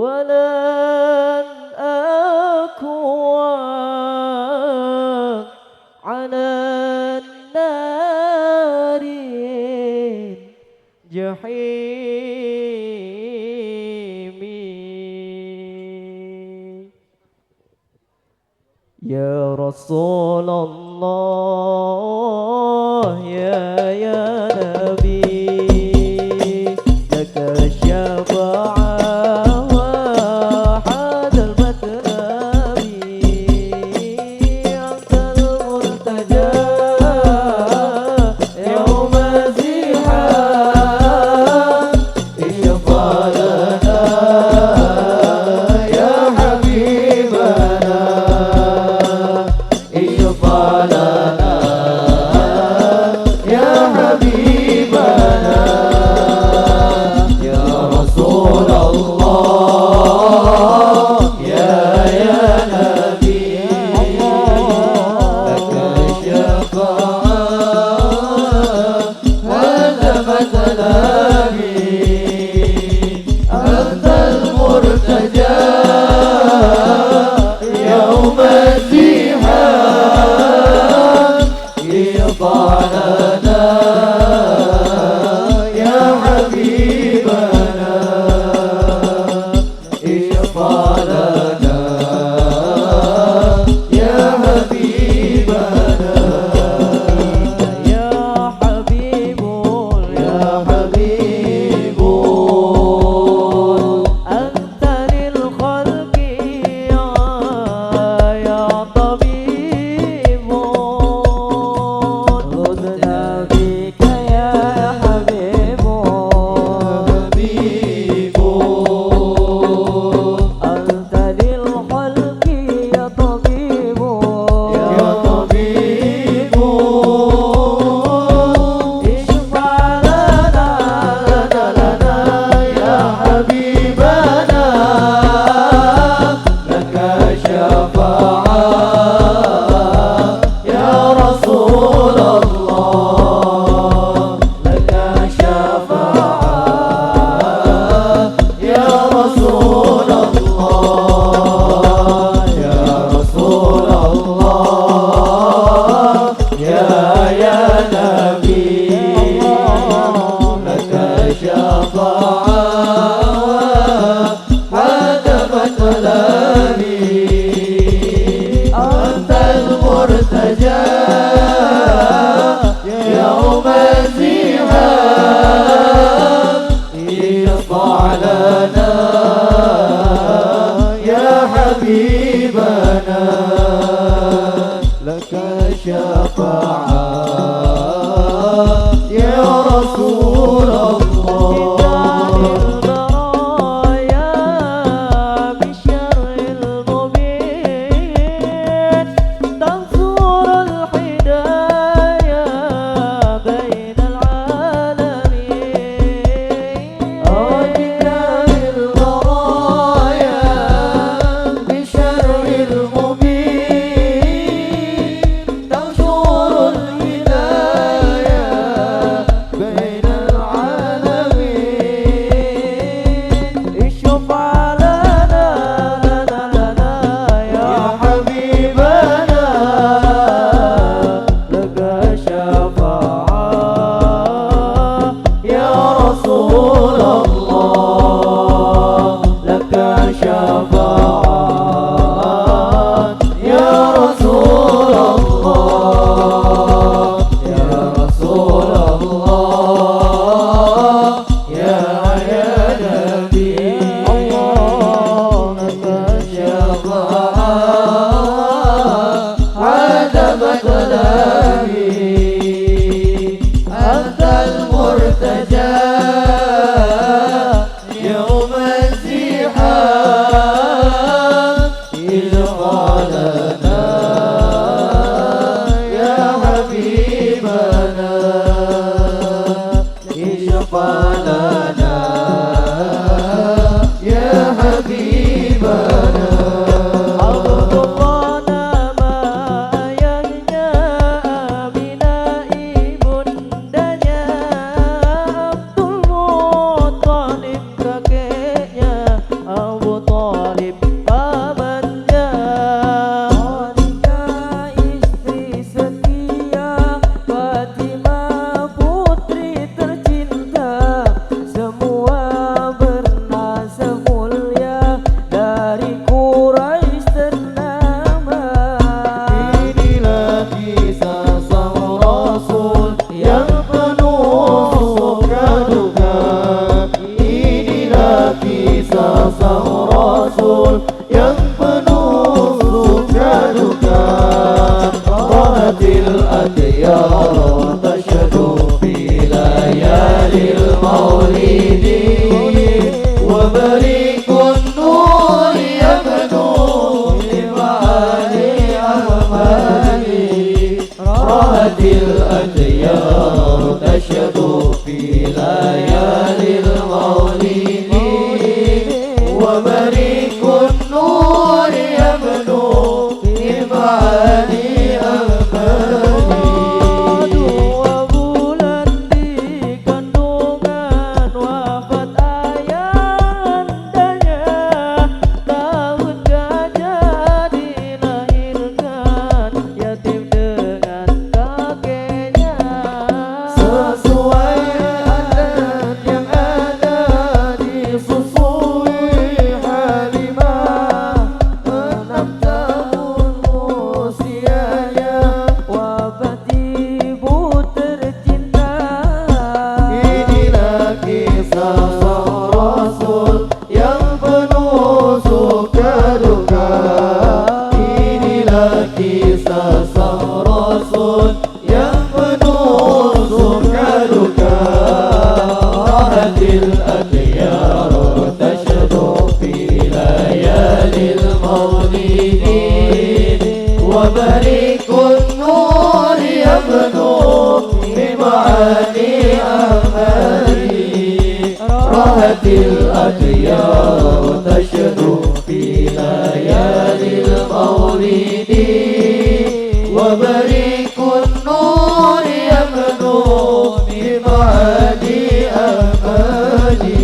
ولن أكون على النار جحيم يا رسول الله يا نبي لك الشفاعة وحد المطلب أنت المرتجى يوم الزحام اشفع لنا يا حبيبنا اشفع لنا يا حبيبنا يا رسول الله يا نبي لك الشفاعة هذا مطلبي أنت المرتجى يوم الزحام اشفع لنا يا حبيبنا اشفع لنا يا حبيبنا يا حبيب يا حبيب أنت للخلق يا طبيب خذنا بك يا حبيب أنت للخلق يا طبيب يا طبيب اشفع لنا لنا يا حبيبنا لك الشفاعة يا رسول الله لك الشفاعة يا رسول الله يا رسول الله يا نبي لك الشفاعة هذا مطلبي أنت المرتجى يوم الزحام اشفع لنا يا حبيبنا لك الشفاعة يا رسول الله بالشر المبين تنصر الحدايا بين العالمين أجدنا بالبرايا بشر kisah sang Rasul yang penuh suka duka. Rahatil adyar tasyadu fi layalil maulidi wa barikun nur yabnu limani ahmadi. Rahatil adyar tasyadu fi layalil maulidi wa barikun nur yabnu limani ahmadi. Dua bulan di kandungan wafat ayahndanya, tahun gajah dilahirkan yatim dengan kakeknya. Sesuai adat yang ada disusui Halimah, 6 tahun usianya wafat ibu tercinta. Inilah kisah sang Rasul yang penuh suka duka. Inilah kisah sang Rasul yang penuh suka duka. Rahatil adyar tasyadu fi layalil maulidi wa barikun nur yabnu bima'ani ahmadi. Rahatil adyar tasyadu fi layalil maulidi wa barikun nur yabnu bima'ani ahmadi.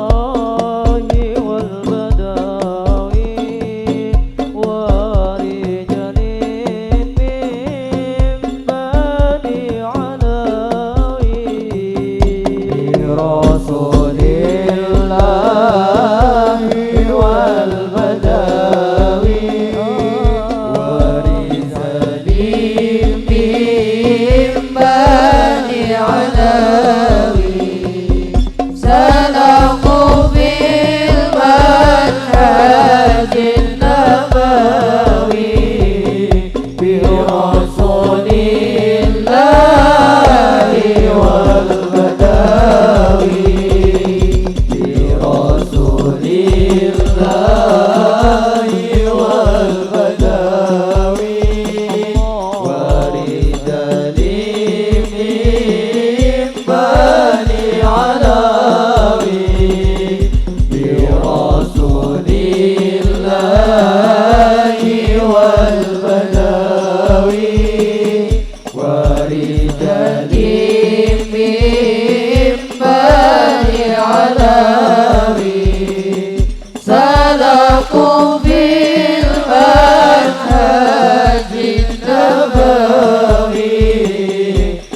Rasulillahi wal badawi wa rijalin min bani alawi. Rasulillahi wal badawi wa rijalin min bani alawi. Salaku fil manhajin nabawi bi Rasulillahi wal badawi. Bi Rasulillahi wal badawi wa rijalin min bani alawi. Bi Rasulillahi wal badawi wa rijalin min bani alawi. Salaku fil manhajin nabawi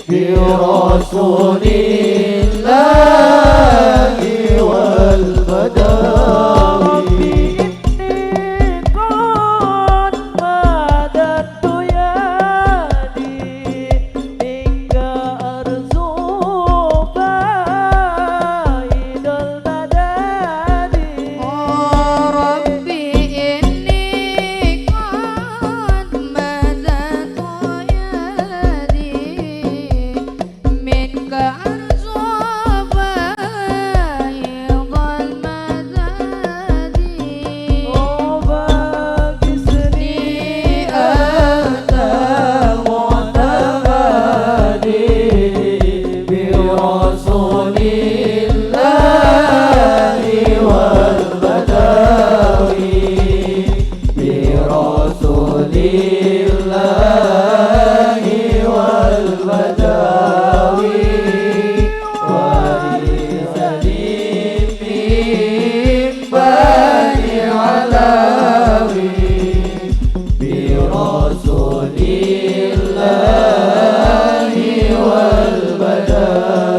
bi Rasulillahi wal badawi. Inni qad madadtu yadi hingga arzu faidal madadi. Rabbi inni qad madadtu yadi minka arzu faidal madadi. Bagisni anta mu'tamadi bi Rasulillahi wal badawi. Bi Rasulillahi wal badawi wa rijalin min bani alawi. Bi Rasulillahi wal badawi